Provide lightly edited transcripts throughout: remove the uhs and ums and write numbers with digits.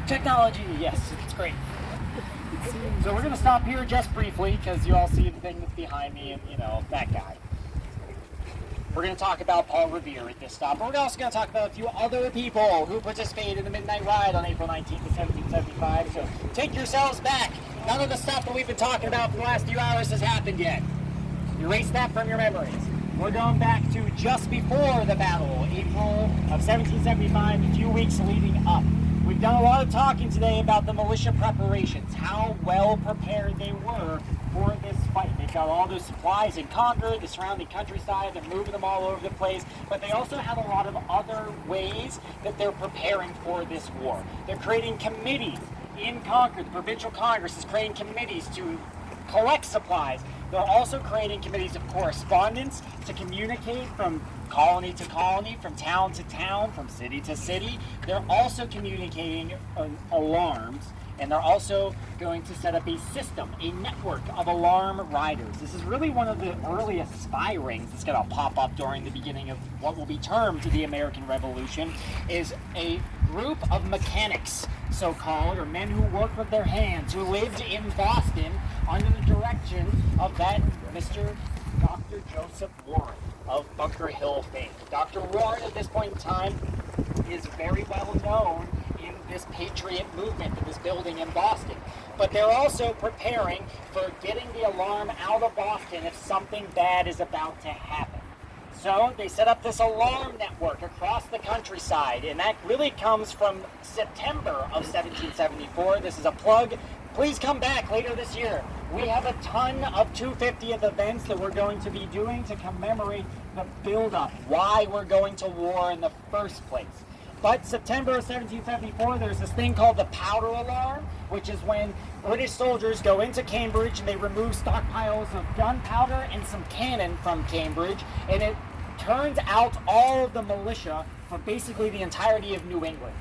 Technology, yes, it's great. So we're going to stop here just briefly because you all see the thing that's behind me and, that guy. We're going to talk about Paul Revere at this stop. We're also going to talk about a few other people who participated in the Midnight Ride on April 19th of 1775. So take yourselves back. None of the stuff that we've been talking about for the last few hours has happened yet. Erase that from your memories. We're going back to just before the battle, April of 1775, a few weeks leading up. We've done a lot of talking today about the militia preparations, how well prepared they were for this fight. They've got all those supplies in Concord, the surrounding countryside, they're moving them all over the place, but they also have a lot of other ways that they're preparing for this war. They're creating committees in Concord. The provincial Congress is creating committees to collect supplies. They're also creating committees of correspondence to communicate from colony to colony, from town to town, from city to city. They're also communicating alarms, and they're also going to set up a system, a network of alarm riders. This is really one of the earliest spy rings that's going to pop up during the beginning of what will be termed the American Revolution, is a group of mechanics, so-called, or men who worked with their hands, who lived in Boston under the direction of that Mr. Dr. Joseph Warren of Bunker Hill fame. Dr. Warren at this point in time is very well known in this patriot movement that is building in Boston. But they're also preparing for getting the alarm out of Boston if something bad is about to happen. So they set up this alarm network across the countryside, and that really comes from September of 1774. This is a plug. Please come back later this year. We have a ton of 250th events that we're going to be doing to commemorate the buildup, why we're going to war in the first place. But September of 1774, there's this thing called the powder alarm, which is when British soldiers go into Cambridge and they remove stockpiles of gunpowder and some cannon from Cambridge, and it turns out all of the militia for basically the entirety of New England.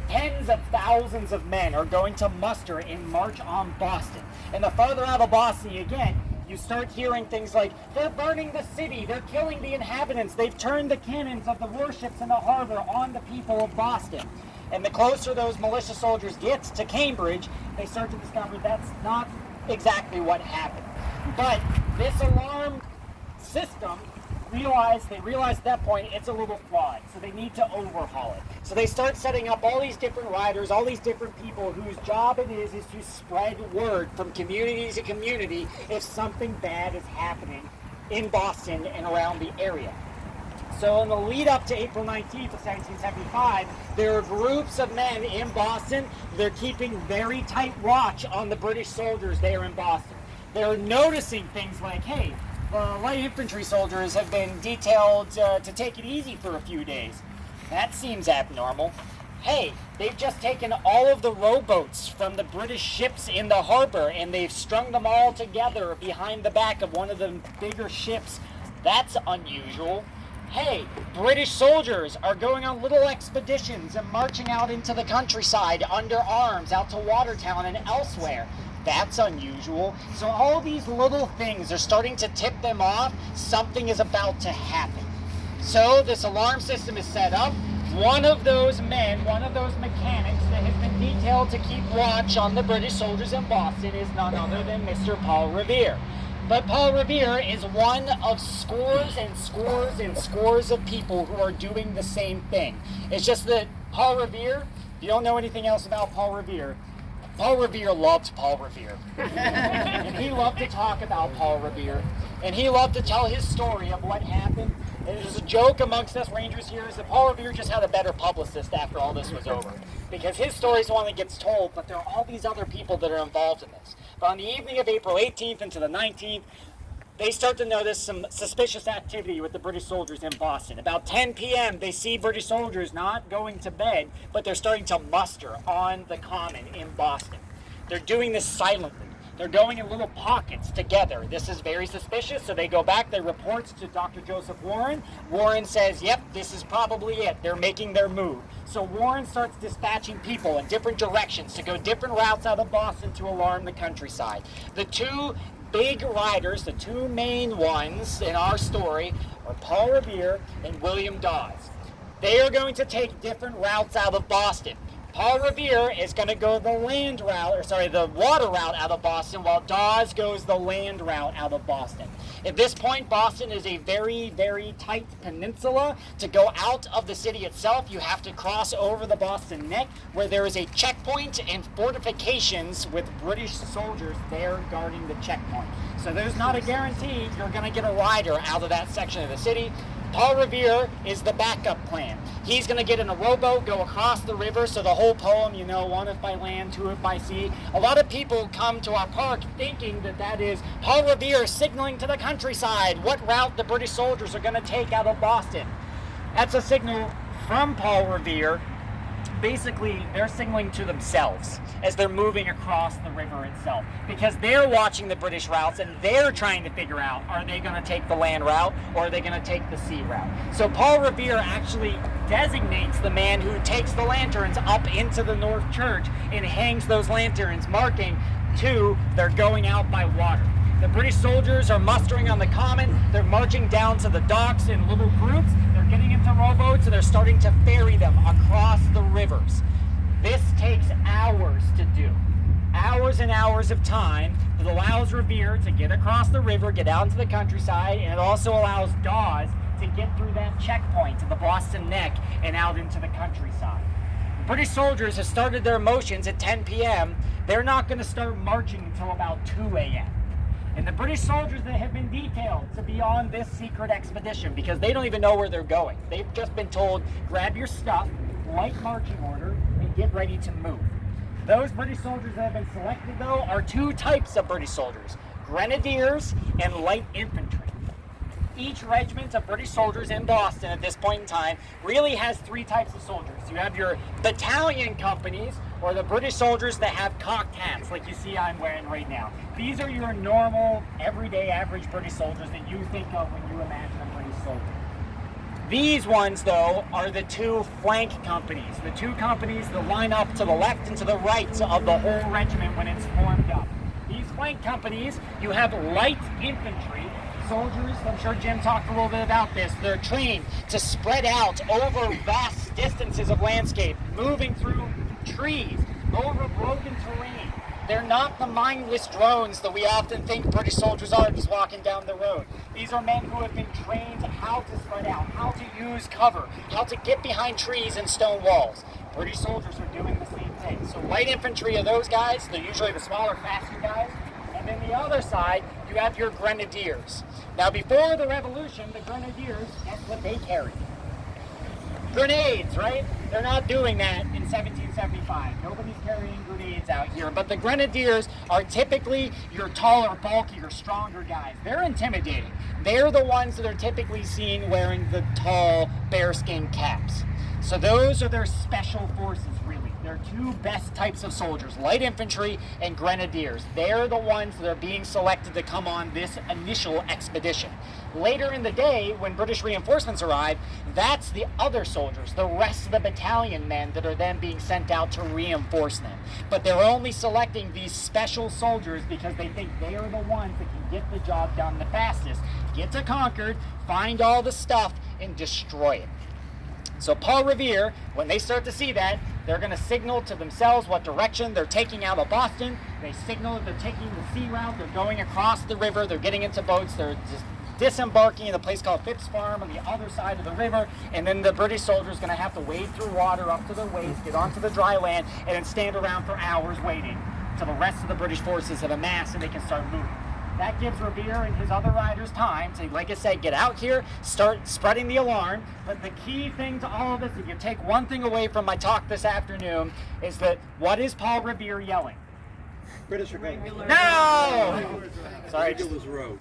Tens of thousands of men are going to muster and march on Boston. And the farther out of Boston you get, you start hearing things like, they're burning the city, they're killing the inhabitants, they've turned the cannons of the warships in the harbor on the people of Boston. And the closer those militia soldiers get to Cambridge, they start to discover that's not exactly what happened. But this alarm system, they realize at that point it's a little flawed, so they need to overhaul it. So they start setting up all these different riders, all these different people whose job it is to spread word from community to community if something bad is happening in Boston and around the area. So in the lead up to April 19th of 1775, there are groups of men in Boston. They're keeping very tight watch on the British soldiers there in Boston. They're noticing things like, hey, light infantry soldiers have been detailed to take it easy for a few days. That seems abnormal. Hey, they've just taken all of the rowboats from the British ships in the harbor and they've strung them all together behind the back of one of the bigger ships. That's unusual. Hey, British soldiers are going on little expeditions and marching out into the countryside under arms out to Watertown and elsewhere. That's unusual. So all these little things are starting to tip them off. Something is about to happen. So this alarm system is set up. One of those men, one of those mechanics that has been detailed to keep watch on the British soldiers in Boston is none other than Mr. Paul Revere. But Paul Revere is one of scores and scores and scores of people who are doing the same thing. It's just that Paul Revere, if you don't know anything else about Paul Revere loved Paul Revere. And he loved to talk about Paul Revere. And he loved to tell his story of what happened. And there's a joke amongst us Rangers here is that Paul Revere just had a better publicist after all this was over. Because his story is the one that gets told, but there are all these other people that are involved in this. But on the evening of April 18th into the 19th, they start to notice some suspicious activity with the British soldiers in Boston. About 10 p.m., they see British soldiers not going to bed, but they're starting to muster on the common in Boston. They're doing this silently. They're going in little pockets together. This is very suspicious, so they go back, they report to Dr. Joseph Warren. Warren says, yep, this is probably it. They're making their move. So Warren starts dispatching people in different directions to go different routes out of Boston to alarm the countryside. The two big riders, the two main ones in our story, are Paul Revere and William Dawes. They are going to take different routes out of Boston. Paul Revere is going to go the the water route out of Boston, while Dawes goes the land route out of Boston. At this point, Boston is a very, very tight peninsula. To go out of the city itself, you have to cross over the Boston Neck, where there is a checkpoint and fortifications with British soldiers there guarding the checkpoint. So there's not a guarantee you're going to get a rider out of that section of the city. Paul Revere is the backup plan. He's going to get in a rowboat, go across the river. So the whole poem, one if by land, two if by sea. A lot of people come to our park thinking that is Paul Revere signaling to the countryside what route the British soldiers are going to take out of Boston. That's a signal from Paul Revere. Basically, they're signaling to themselves as they're moving across the river itself, because they're watching the British routes and they're trying to figure out, are they going to take the land route or are they going to take the sea route? So Paul Revere actually designates the man who takes the lanterns up into the North Church and hangs those lanterns, marking they're going out by water. The British soldiers are mustering on the common. They're marching down to the docks in little groups. They're getting into rowboats and they're starting to ferry them across the rivers. This takes hours to do. Hours and hours of time that allows Revere to get across the river, get out into the countryside, and it also allows Dawes to get through that checkpoint to the Boston Neck and out into the countryside. The British soldiers have started their motions at 10 p.m. They're not going to start marching until about 2 a.m. And the British soldiers that have been detailed to be on this secret expedition, because they don't even know where they're going. They've just been told, grab your stuff, light marching order, and get ready to move. Those British soldiers that have been selected, though, are two types of British soldiers: grenadiers and light infantry. Each regiment of British soldiers in Boston at this point in time really has three types of soldiers. You have your battalion companies, or the British soldiers that have cocked hats, like you see I'm wearing right now. These are your normal, everyday, average British soldiers that you think of when you imagine a British soldier. These ones, though, are the two flank companies. The two companies that line up to the left and to the right of the whole regiment when it's formed up. These flank companies, you have light infantry soldiers. I'm sure Jim talked a little bit about this. They're trained to spread out over vast distances of landscape, moving through trees, over broken terrain. They're not the mindless drones that we often think British soldiers are just walking down the road. These are men who have been trained how to spread out, how to use cover, how to get behind trees and stone walls. British soldiers are doing the same thing. So light infantry are those guys. They're usually the smaller, faster guys. And then the other side, you have your grenadiers. Now, before the revolution, the grenadiers, guess what they carried? Grenades, right? They're not doing that in 1775. Nobody's carrying grenades out here. But the grenadiers are typically your taller, bulkier, stronger guys. They're intimidating. They're the ones that are typically seen wearing the tall bearskin caps. So those are their special forces, really. They're two best types of soldiers, light infantry and grenadiers. They're the ones that are being selected to come on this initial expedition. Later in the day, when British reinforcements arrive, that's the other soldiers, the rest of the battalion men that are then being sent out to reinforce them. But they're only selecting these special soldiers because they think they are the ones that can get the job done the fastest, get to Concord, find all the stuff, and destroy it. So Paul Revere, when they start to see that, they're going to signal to themselves what direction they're taking out of Boston. They signal that they're taking the sea route. They're going across the river. They're getting into boats. They're just disembarking in a place called Phipps Farm on the other side of the river. And then the British soldiers are going to have to wade through water up to their waist, get onto the dry land, and then stand around for hours waiting till the rest of the British forces have amassed and they can start moving. That gives Revere and his other riders time to, like I said, get out here, start spreading the alarm. But the key thing to all of this, if you take one thing away from my talk this afternoon, is that what is Paul Revere yelling? British are coming. No! Sorry, I just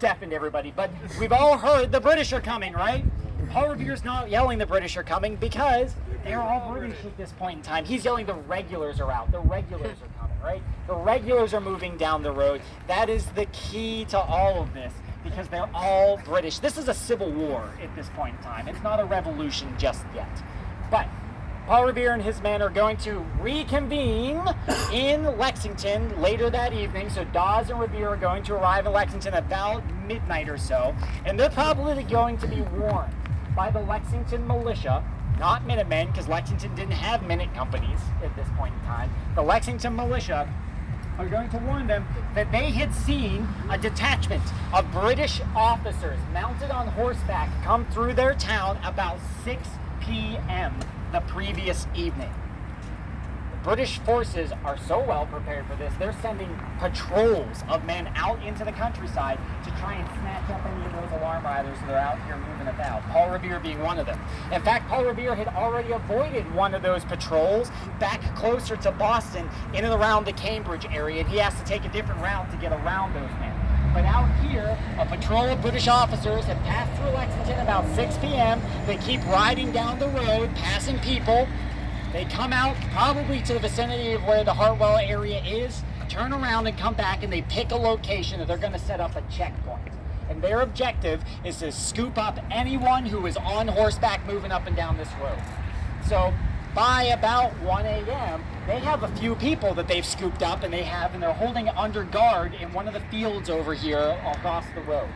deafened everybody. But we've all heard the British are coming, right? Paul Revere's not yelling the British are coming because they're all British at this point in time. He's yelling the regulars are out. The regulars are coming, right? The regulars are moving down the road. That is the key to all of this because they're all British. This is a civil war at this point in time. It's not a revolution just yet. But Paul Revere and his men are going to reconvene in Lexington later that evening. So Dawes and Revere are going to arrive in Lexington about midnight or so. And they're probably going to be warned by the Lexington militia not Minutemen, because Lexington didn't have minute companies at this point in time. The Lexington militia are going to warn them that they had seen a detachment of British officers mounted on horseback come through their town about 6 p.m. the previous evening. British forces are so well prepared for this, they're sending patrols of men out into the countryside to try and snatch up any of those alarm riders that are out here moving about, Paul Revere being one of them. In fact, Paul Revere had already avoided one of those patrols back closer to Boston, in and around the Cambridge area, and he has to take a different route to get around those men. But out here, a patrol of British officers have passed through Lexington about 6 p.m. They keep riding down the road, passing people. They come out probably to the vicinity of where the Hartwell area is, turn around and come back, and they pick a location that they're going to set up a checkpoint. And their objective is to scoop up anyone who is on horseback moving up and down this road. So by about 1 a.m., they have a few people that they've scooped up, and they're holding under guard in one of the fields over here across the road.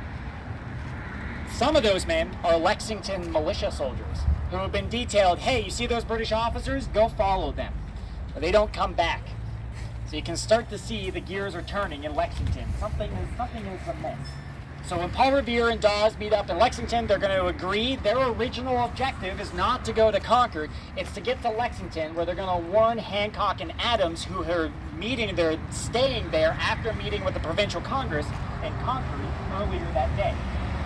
Some of those men are Lexington militia soldiers who have been detailed, hey, you see those British officers? Go follow them. But they don't come back. So you can start to see the gears are turning in Lexington. Something is amiss. So when Paul Revere and Dawes meet up in Lexington, they're going to agree their original objective is not to go to Concord, it's to get to Lexington, where they're going to warn Hancock and Adams, who are they're staying there after meeting with the Provincial Congress in Concord earlier that day.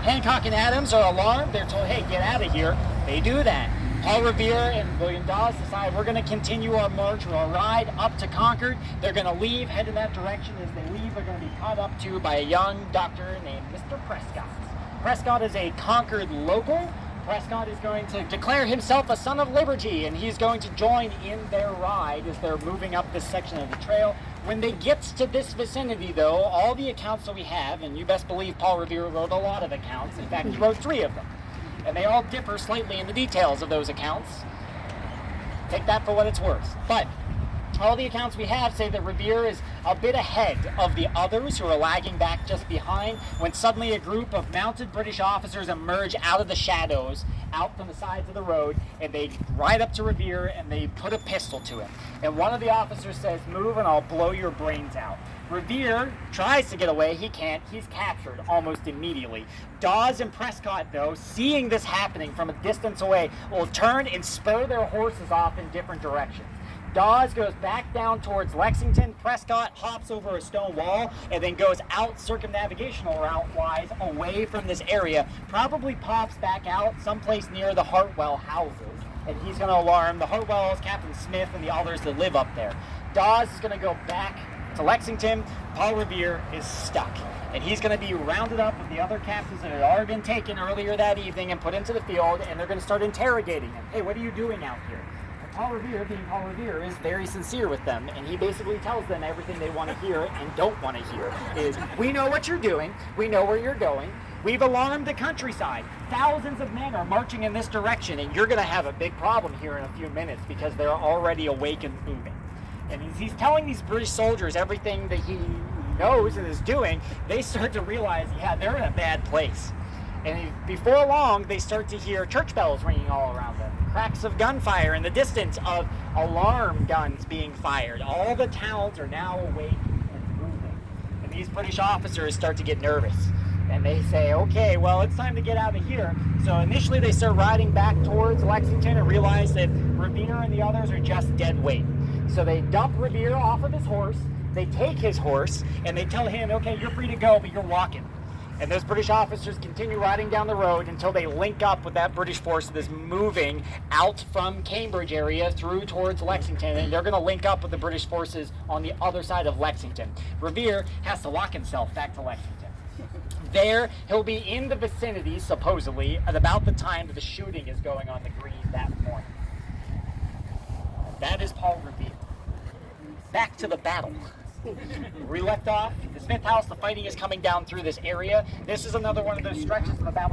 Hancock and Adams are alarmed. They're told, hey, get out of here. They do that. Paul Revere and William Dawes decide we're going to continue our march or our ride up to Concord. They're going to leave, head in that direction. As they leave, they're going to be caught up to by a young doctor named Mr. Prescott. Prescott is a Concord local. Prescott is going to declare himself a son of liberty, and he's going to join in their ride as they're moving up this section of the trail. When they get to this vicinity, though, all the accounts that we have, and you best believe Paul Revere wrote a lot of accounts. In fact, he wrote 3 of them. And they all differ slightly in the details of those accounts. Take that for what it's worth. But all the accounts we have say that Revere is a bit ahead of the others who are lagging back just behind, when suddenly a group of mounted British officers emerge out of the shadows, out from the sides of the road, and they ride up to Revere and they put a pistol to him. And one of the officers says, move and I'll blow your brains out. Revere tries to get away. He can't. He's captured almost immediately. Dawes and Prescott, though, seeing this happening from a distance away, will turn and spur their horses off in different directions. Dawes goes back down towards Lexington. Prescott hops over a stone wall and then goes out circumnavigational route-wise away from this area. Probably pops back out someplace near the Hartwell houses. And he's going to alarm the Hartwells, Captain Smith, and the others that live up there. Dawes is going to go back to Lexington. Paul Revere is stuck. And he's going to be rounded up with the other captains that had already been taken earlier that evening and put into the field, and they're going to start interrogating him. Hey, what are you doing out here? Paul Revere, being Paul Revere, is very sincere with them, and he basically tells them everything they want to hear and don't want to hear. Is, we know what you're doing, we know where you're going, we've alarmed the countryside. Thousands of men are marching in this direction, and you're going to have a big problem here in a few minutes because they're already awake and moving. And he's telling these British soldiers everything that he knows and is doing. They start to realize, yeah, they're in a bad place. And before long, they start to hear church bells ringing all around them. Cracks of gunfire in the distance of alarm guns being fired. All the towns are now awake and moving. And these British officers start to get nervous. And they say, okay, well, it's time to get out of here. So initially they start riding back towards Lexington and realize that Revere and the others are just dead weight. So they dump Revere off of his horse. They take his horse and they tell him, okay, you're free to go, but you're walking. And those British officers continue riding down the road until they link up with that British force that is moving out from Cambridge area through towards Lexington, and they're going to link up with the British forces on the other side of Lexington. Revere has to walk himself back to Lexington. There, he'll be in the vicinity, supposedly, at about the time that the shooting is going on the green that morning. That is Paul Revere. Back to the battle. We left off the Smith House. The fighting is coming down through this area. This is another one of those stretches of the battle.